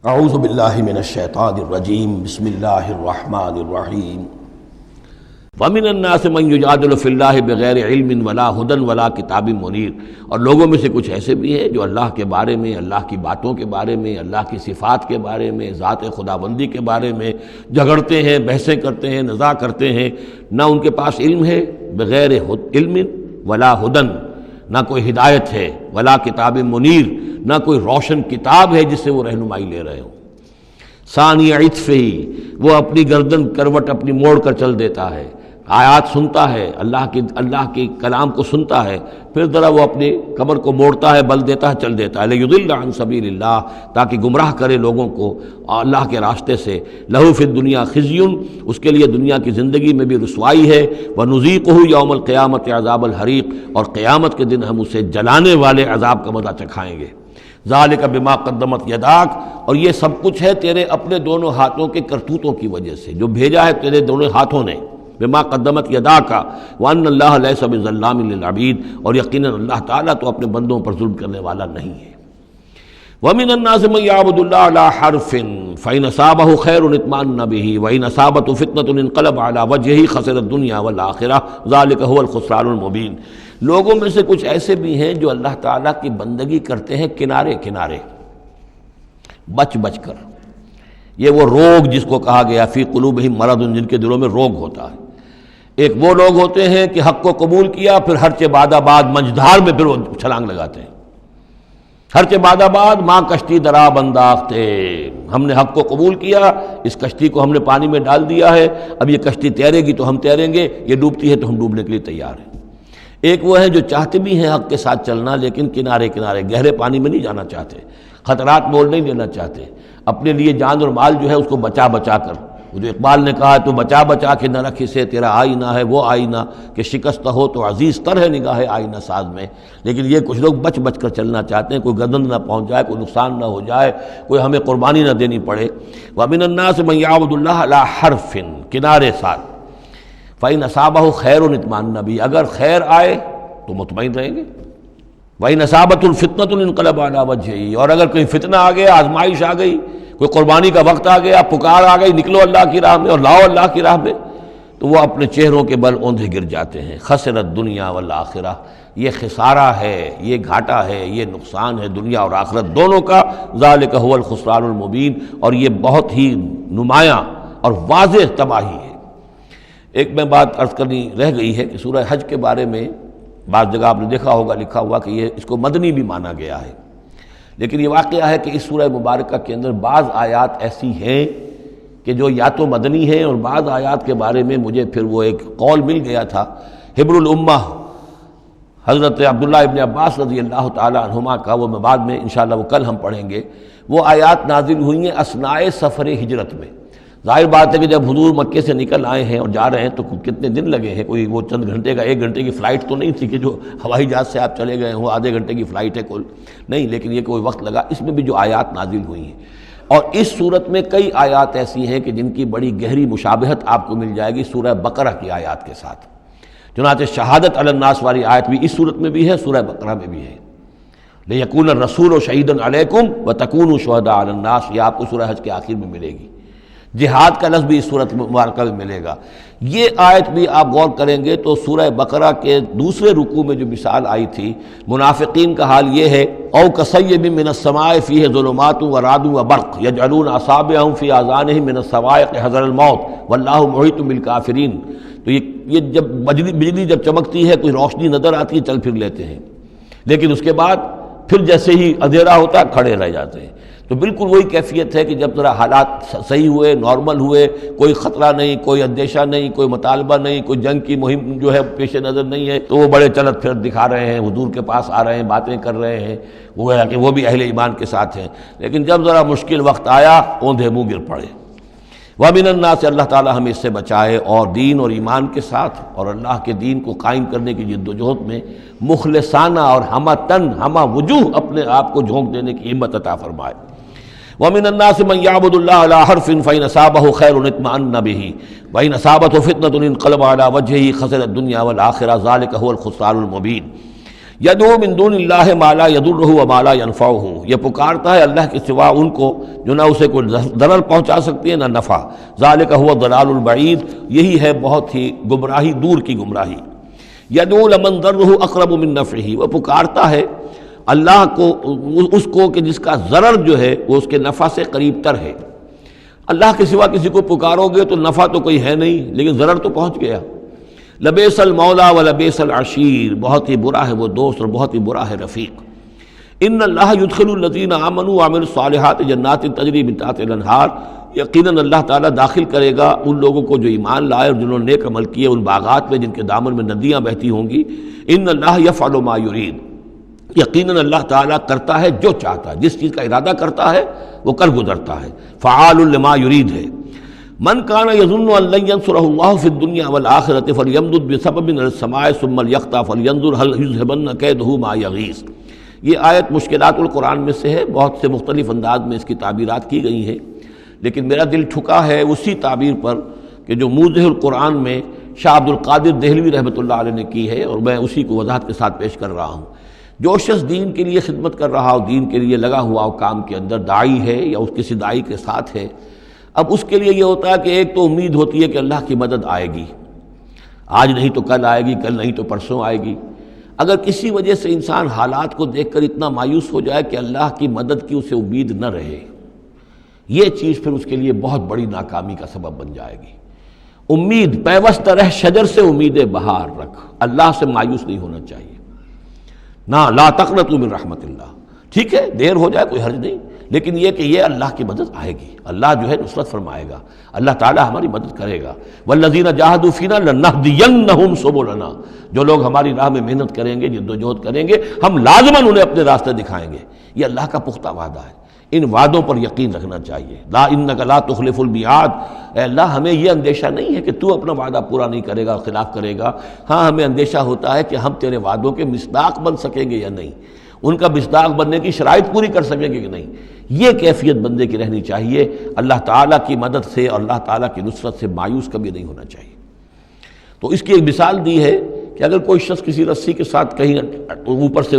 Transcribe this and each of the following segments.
اعوذ باللہ من الشیطان الرجیم بسم اللہ الرحمن الرحیم وَمِنَ النَّاسِ مَن يُجَادِلُ فِي اللَّهِ بِغَيْرِ عِلْمٍ وَلَا هُدًى وَلَا كِتَابٍ مُنِيرٍ، اور لوگوں میں سے کچھ ایسے بھی ہیں جو اللہ کے بارے میں، اللہ کی باتوں کے بارے میں، اللہ کی صفات کے بارے میں، ذات خداوندی کے بارے میں جھگڑتے ہیں، بحثیں کرتے ہیں، نزاع کرتے ہیں، نہ ان کے پاس علم ہے، بغیر علم ولا ہدن، نہ کوئی ہدایت ہے، ولا کتاب منیر، نہ کوئی روشن کتاب ہے جس سے وہ رہنمائی لے رہے ہوں۔ ثانی عطفہ، وہ اپنی گردن کروٹ اپنی موڑ کر چل دیتا ہے، آیات سنتا ہے، اللہ کی کلام کو سنتا ہے، پھر ذرا وہ اپنی کمر کو موڑتا ہے، بل دیتا ہے، چل دیتا ہے، لیضل عن سبیل اللہ، تاکہ گمراہ کرے لوگوں کو اللہ کے راستے سے۔ لہ فی الدنیا خزی، اس کے لیے دنیا کی زندگی میں بھی رسوائی ہے، ونذیقہ یوم القیامت عذاب الحریق، اور قیامت کے دن ہم اسے جلانے والے عذاب کا مزہ چکھائیں گے۔ ذالک بما قدمت یداک، اور یہ سب کچھ ہے تیرے اپنے دونوں ہاتھوں کے کرتوتوں کی وجہ سے، جو بھیجا ہے تیرے دونوں ہاتھوں نے، بما قدمت یداک، وان اللہ لیس بظلام للعبید، اور یقیناً اللہ تعالیٰ تو اپنے بندوں پر ظلم کرنے والا نہیں ہے۔ ومن الناس من يعبد الله على حرف فإن أصابه خير اطمأن به وإن أصابته فتنة انقلب على وجهه خسر الدنيا والآخرة ذلك هو الخسران المبين۔ لوگوں میں سے کچھ ایسے بھی ہیں جو اللہ تعالیٰ کی بندگی کرتے ہیں کنارے کنارے، بچ بچ کر۔ یہ وہ روگ جس کو کہا گیا فی قلوبہم مرض، جن کے دلوں میں روگ ہوتا ہے۔ ایک وہ لوگ ہوتے ہیں کہ حق کو قبول کیا، پھر ہر چہ بعد آباد منجدھار میں پھر وہ چھلانگ لگاتے ہیں، ہر چہ بعد آباد ماں کشتی دراب انداختے، ہم نے حق کو قبول کیا، اس کشتی کو ہم نے پانی میں ڈال دیا ہے، اب یہ کشتی تیرے گی تو ہم تیریں گے، یہ ڈوبتی ہے تو ہم ڈوبنے کے لیے تیار ہیں۔ ایک وہ ہے جو چاہتے بھی ہیں حق کے ساتھ چلنا، لیکن کنارے کنارے گہرے پانی میں نہیں جانا چاہتے، خطرات مول نہیں لینا چاہتے، اپنے لیے جان اور مال جو ہے اس کو بچا بچا کر، جو اقبال نے کہا تو بچا بچا کے نہ رکھ اسے، تیرا آئینہ ہے وہ آئینہ کہ شکست ہو تو عزیز تر ہے نگاہ آئینہ ساز میں۔ لیکن یہ کچھ لوگ بچ بچ کر چلنا چاہتے ہیں، کوئی گردن نہ پہنچ جائے، کوئی نقصان نہ ہو جائے، کوئی ہمیں قربانی نہ دینی پڑے۔ وَمِنَ النَّاسِ مَن يَعْبُدُ اللَّهَ عَلَىٰ حَرْفٍ، کنارے ساتھ، فَإِنْ أَصَابَهُ خَيْرٌ اطْمَأَنَّ بِهِ، اگر خیر آئے تو مطمئن رہیں گے۔ وَإِنْ أَصَابَتْهُ الْفِتْنَةُ انقلب عَلَىٰ وَجْهِهِ، اور اگر کوئی فتنہ آ گیا، آزمائش آ گئی، کوئی قربانی کا وقت آ گیا، پکار آ گئی، نکلو اللہ کی راہ میں اور لاؤ اللہ کی راہ میں، تو وہ اپنے چہروں کے بل اوندھے گر جاتے ہیں۔ خسرت دنیا والآخرہ، یہ خسارہ ہے، یہ گھاٹا ہے، یہ نقصان ہے دنیا اور آخرت دونوں کا۔ ذالک هو الخسران المبین، اور یہ بہت ہی نمایاں اور واضح تباہی ہے۔ ایک میں بات عرض کرنی رہ گئی ہے کہ سورہ حج کے بارے میں بعض جگہ آپ نے دیکھا ہوگا لکھا ہوا کہ یہ اس کو مدنی بھی مانا گیا ہے، لیکن یہ واقعہ ہے کہ اس سورہ مبارکہ کے اندر بعض آیات ایسی ہیں کہ جو یا تو مدنی ہیں، اور بعض آیات کے بارے میں مجھے پھر وہ ایک قول مل گیا تھا حبر الامہ حضرت عبداللہ ابن عباس رضی اللہ تعالی عنہما کا، وہ میں بعد میں انشاءاللہ وہ کل ہم پڑھیں گے۔ وہ آیات نازل ہوئی ہیں اثناء سفر ہجرت میں۔ ظاہر بات ہے کہ جب حضور مکے سے نکل آئے ہیں اور جا رہے ہیں تو کتنے دن لگے ہیں، کوئی وہ چند گھنٹے کا، 1 گھنٹے کی فلائٹ تو نہیں تھی کہ جو ہوائی جہاز سے آپ چلے گئے ہوں، آدھے گھنٹے کی فلائٹ ہے کل، نہیں، لیکن یہ کوئی وقت لگا۔ اس میں بھی جو آیات نازل ہوئی ہیں، اور اس صورت میں کئی آیات ایسی ہیں کہ جن کی بڑی گہری مشابہت آپ کو مل جائے گی سورہ بقرہ کی آیات کے ساتھ۔ چنانچہ شہادت علی الناس والی آیت بھی اس صورت میں بھی ہے، سورہ بقرہ میں بھی ہے۔ لِيَكُونَ الرَّسُولُ شَهِيدًا عَلَيْكُمْ وَتَكُونُوا شُهَدَاءَ عَلَى النَّاسِ، یہ آپ کو سورہ حج کے آخر میں ملے گی۔ جہاد کا لفظ بھی اس صورت مبارکہ میں ملے گا۔ یہ آیت بھی آپ غور کریں گے تو سورہ بقرہ کے دوسرے رکوع میں جو مثال آئی تھی، منافقین کا حال یہ ہے، او کصیب من السماء فیہ ظلمات ورعد وبرق یجعلون اصابعهم فی آذانہم من الصواعق حذر الموت واللہ محیط بالکافرین۔ تو یہ جب بجلی جب چمکتی ہے، کوئی روشنی نظر آتی ہے، چل پھر لیتے ہیں، لیکن اس کے بعد پھر جیسے ہی اندھیرا ہوتا ہے کھڑے رہ جاتے ہیں۔ تو بالکل وہی کیفیت ہے کہ جب ذرا حالات صحیح ہوئے، نارمل ہوئے، کوئی خطرہ نہیں، کوئی اندیشہ نہیں، کوئی مطالبہ نہیں، کوئی جنگ کی مہم جو ہے پیش نظر نہیں ہے، تو وہ بڑے چلت پھر دکھا رہے ہیں، حضور کے پاس آ رہے ہیں، باتیں کر رہے ہیں، وہ ہے کہ وہ بھی اہل ایمان کے ساتھ ہیں۔ لیکن جب ذرا مشکل وقت آیا، اوندھے منہ گر پڑے۔ وَمِنَ النَّاسِ، اللہ تعالی ہمیں اس سے بچائے، اور دین اور ایمان کے ساتھ اور اللہ کے دین کو قائم کرنے کی جد و جہد میں مخلصانہ اور ہمہ وجوہ اپنے آپ کو جھونک دینے کی ہمت عطا فرمائے۔ وَمِنَ النَّاسِ مَن يَعْبُدُ اللَّهَ عَلَىٰ حَرْفٍ فَإِنْ أَصَابَهُ خَيْرٌ اطْمَأَنَّ بِهِ وَإِنْ أَصَابَتْهُ فِتْنَةٌ انقلب عَلَىٰ وَجْهِهِ خَسِرَ الدُّنْيَا وَالْآخِرَةَ ذَلِكَ هُوَ الْخُسْرَانُ الْمُبِينُ۔ یدعو من دون اللہ ما لا یضرہ وما لا ینفعہ، یہ پکارتا ہے اللہ کے سوا ان کو جو نہ اسے کوئی ضرر پہنچا سکتی ہے نہ نفع، ذالک هو الضلال البعید، یہی ہے بہت ہی گمراہی، دور کی گمراہی۔ یدعو لمن ضرہ اقرب من نفعہ، وہ پکارتا ہے اللہ کو، اس کو کہ جس کا ضرر جو ہے وہ اس کے نفع سے قریب تر ہے۔ اللہ کے سوا کسی کو پکارو گے تو نفع تو کوئی ہے نہیں لیکن ضرر تو پہنچ گیا۔ لبیس المولا و لبیس العشیر، بہت ہی برا ہے وہ دوست اور بہت ہی برا ہے رفیق۔ ان اللہ یدخل الذین آمنوا وعملوا الصالحات جنات تجری من تحتها الانہار، یقیناً اللہ تعالیٰ داخل کرے گا ان لوگوں کو جو ایمان لائے اور جنہوں نے نیک عمل کیے ان باغات میں جن کے دامن میں ندیاں بہتی ہوں گی۔ ان اللہ یفعل ما یرید، یقیناً اللہ تعالیٰ کرتا ہے جو چاہتا ہے، جس چیز کا ارادہ کرتا ہے وہ کر گزرتا ہے، فعال لما یرید ہے۔ من کان یظن ان لن ینصرہ اللہ فی الدنیا والآخرۃ فلیمدد بسبب من السماء ثم لیقطع فلینظر هل یذهبن کیدہ ما یغیظ۔ یہ آیت مشکلات القرآن میں سے ہے، بہت سے مختلف انداز میں اس کی تعبیرات کی گئی ہیں، لیکن میرا دل ٹھکا ہے اسی تعبیر پر کہ جو موضح القرآن میں شاہ عبد القادر دہلوی رحمۃ اللہ علیہ نے کی ہے، اور میں اسی کو وضاحت کے ساتھ پیش کر رہا ہوں۔ جو شخص دین کے لیے خدمت کر رہا ہو، دین کے لیے لگا ہوا ہو کام کے اندر، داعی ہے یا اس کسی داعی کے ساتھ ہے، اب اس کے لیے یہ ہوتا ہے کہ ایک تو امید ہوتی ہے کہ اللہ کی مدد آئے گی، آج نہیں تو کل آئے گی، کل نہیں تو پرسوں آئے گی۔ اگر کسی وجہ سے انسان حالات کو دیکھ کر اتنا مایوس ہو جائے کہ اللہ کی مدد کی اسے امید نہ رہے، یہ چیز پھر اس کے لیے بہت بڑی ناکامی کا سبب بن جائے گی۔ امید پیوست رہ شجر سے امید بہار رکھ، اللہ سے مایوس نہیں ہونا چاہیے۔ نہ لا تقنطوا من رحمت اللہ، ٹھیک ہے دیر ہو جائے کوئی حرج نہیں، لیکن یہ کہ یہ اللہ کی مدد آئے گی، اللہ جو ہے نصرت فرمائے گا، اللہ تعالی ہماری مدد کرے گا۔ والذین جاہدوا فینا لنہدینہم سبلنا، جو لوگ ہماری راہ میں محنت کریں گے، جدوجہد کریں گے، ہم لازماً انہیں اپنے راستے دکھائیں گے۔ یہ اللہ کا پختہ وعدہ ہے، ان وعدوں پر یقین رکھنا چاہیے۔ لا انک لا تخلف المیعاد، اے اللہ ہمیں یہ اندیشہ نہیں ہے کہ تو اپنا وعدہ پورا نہیں کرے گا، خلاف کرے گا، ہاں ہمیں اندیشہ ہوتا ہے کہ ہم تیرے وعدوں کے مصداق بن سکیں گے یا نہیں، ان کا مصداق بننے کی شرائط پوری کر سکیں گے کہ نہیں۔ یہ کیفیت بندے کی رہنی چاہیے، اللہ تعالیٰ کی مدد سے اور اللہ تعالیٰ کی نصرت سے مایوس کبھی نہیں ہونا چاہیے۔ تو اس کی ایک مثال دی ہے کہ اگر کوئی شخص کسی رسی کے ساتھ کہیں اوپر سے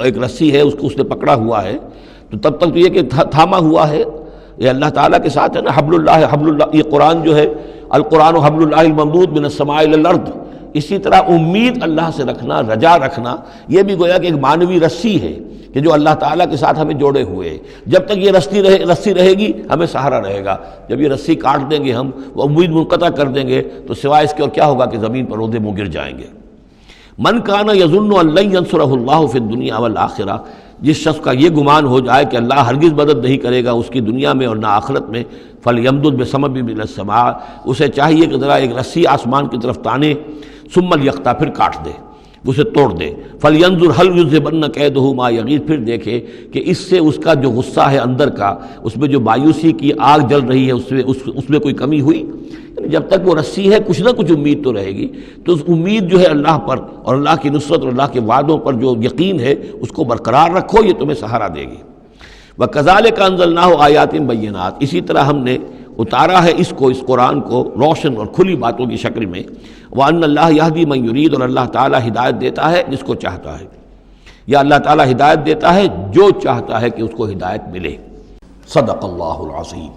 ایک رسی ہے اس نے پکڑا ہوا ہے، تو تب تک تو یہ کہ تھاما ہوا ہے، یہ اللہ تعالیٰ کے ساتھ ہے نا، حبل اللہ، یہ قرآن جو ہے القرآن حبل اللہ الممدود من السماء الی الارض، اسی طرح امید اللہ سے رکھنا، رجا رکھنا، یہ بھی گویا کہ ایک معنوی رسی ہے کہ جو اللہ تعالیٰ کے ساتھ ہمیں جوڑے ہوئے ہیں۔ جب تک یہ رسی رہے گی ہمیں سہارا رہے گا، جب یہ رسی کاٹ دیں گے ہم، وہ امید منقطع کر دیں گے، تو سوائے اس کے اور کیا ہوگا کہ زمین پر رودے منہ گر جائیں گے۔ من کان یظن ان لن ینصرہ اللہ فی الدنیا والآخرہ، جس شخص کا یہ گمان ہو جائے کہ اللہ ہرگز مدد نہیں کرے گا اس کی دنیا میں اور نہ آخرت میں، فلیمدد بسبب من السماء، اسے چاہیے کہ ذرا ایک رسی آسمان کی طرف تانے، ثم لیقطع، پھر کاٹ دے، اسے توڑ دے، فلینظر هل یذهبن کیدہ ما یغیظ، پھر دیکھے کہ اس سے اس کا جو غصہ ہے اندر کا، اس میں جو مایوسی کی آگ جل رہی ہے اس میں کوئی کمی ہوئی؟ یعنی جب تک وہ رسی ہے کچھ نہ کچھ امید تو رہے گی، تو اس امید جو ہے اللہ پر اور اللہ کی نصرت اور اللہ کے وعدوں پر جو یقین ہے اس کو برقرار رکھو، یہ تمہیں سہارا دے گی۔ وَكَذَلِكَ أَنزَلْنَاهُ آيَاتٍ بَيِّنَاتٍ، اسی طرح ہم نے اتارا ہے اس قرآن کو روشن اور کھلی باتوں کی شکل میں۔ وَأَنَّ اللَّهَ يَهْدِي مَن يُرِيدُ، اور اللہ تعالیٰ ہدایت دیتا ہے جس کو چاہتا ہے، یا اللہ تعالیٰ ہدایت دیتا ہے جو چاہتا ہے کہ اس کو ہدایت ملے۔ صدق اللہ العظیم۔